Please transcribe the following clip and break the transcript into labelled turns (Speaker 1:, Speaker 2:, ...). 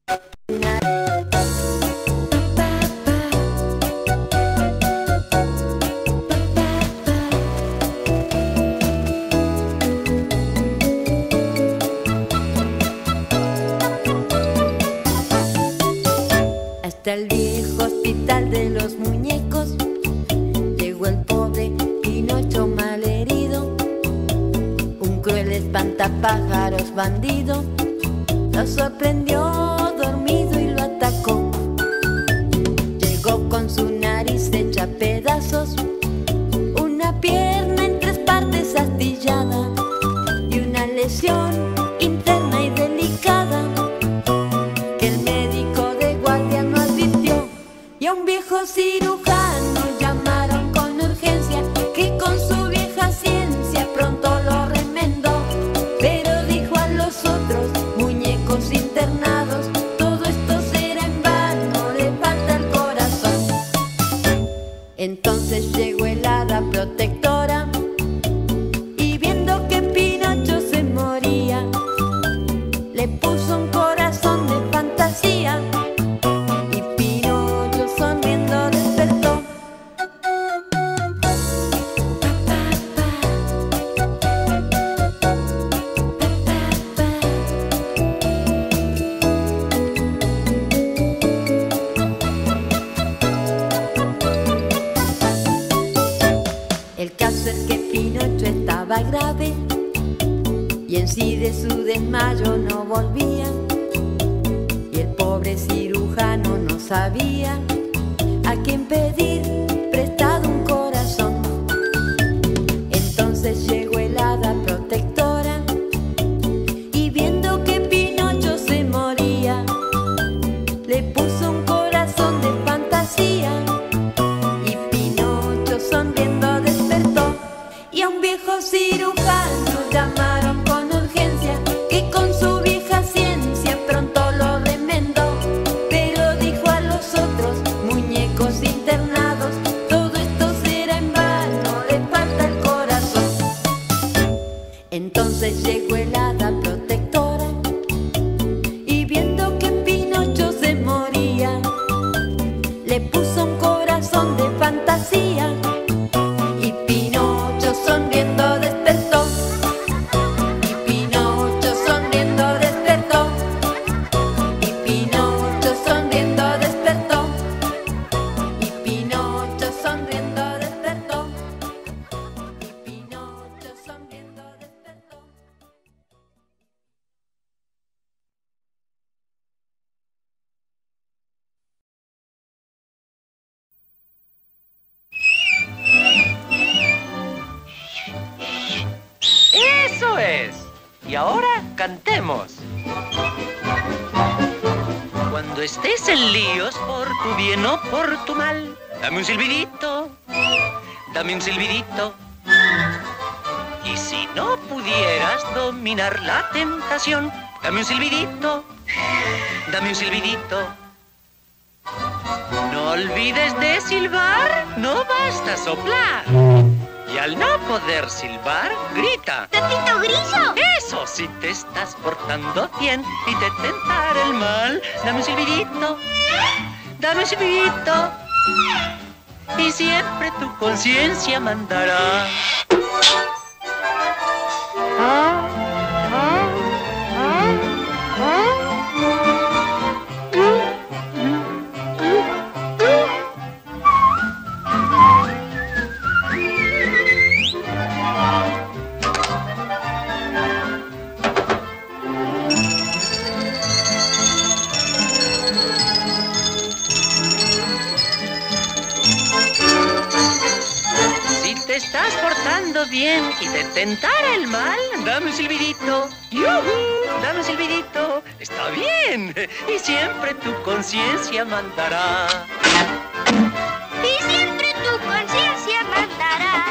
Speaker 1: Hasta el viejo hospital de los muñecos llegó el pobre Pinocho malherido. Un cruel espantapájaros bandido lo sorprendió dormido y lo atacó. Llegó con su nariz hecha pedazos, una pierna en 3 partes astillada y una lesión interna y delicada que el médico de guardia no advirtió. Y a un viejo cirujano llamaron con urgencia, que con su vieja ciencia pronto lo remendó. Pero dijo a los otros muñecos internados: todo esto será en vano, le falta el corazón. Entonces llegó el hada protectora y viendo que Pinocho se moría, le puso un corazón de fantasía y Pinocho sonriendo despertó. El caso es que Pinocho estaba grave y en sí de su desmayo no volvía, y el pobre cirujano no sabía a quién pedir prestado un corazón. Entonces llegó el hada protectora y viendo que Pinocho se moría, le puso un corazón de fantasía y Pinocho sonriendo despertó. Y a un viejo cirujano llamaron con urgencia, que con su vieja ciencia pronto lo remendó. Pero dijo a los otros muñecos internados: todo esto será en vano, le falta el corazón. Entonces llegó el hada protectora y viendo que Pinocho se moría, le puso un corazón de fantasía y Pinocho sonriendo despertó. Y Pinocho sonriendo despertó. Y Pinocho sonriendo despertó. Y Pinocho sonriendo despertó. Y Pinocho sonriendo despertó.
Speaker 2: ¡Eso es! Y ahora cantemos. Cuando estés en líos por tu bien o por tu mal, dame un silbidito, dame un silbidito. Y si no pudieras dominar la tentación, dame un silbidito, dame un silbidito. No olvides de silbar, no basta soplar. Y al no poder silbar, grita:
Speaker 3: ¡Pepito Grillo!
Speaker 2: Eso, si te estás portando bien y te tentara el mal, dame un silbidito, dame un silbidito. Y siempre tu conciencia mandará. Te estás portando bien y te tentara el mal, dame un silbidito. ¡Yujú! Dame un silbidito. Está bien. Y siempre tu conciencia mandará.
Speaker 3: Y siempre tu conciencia mandará.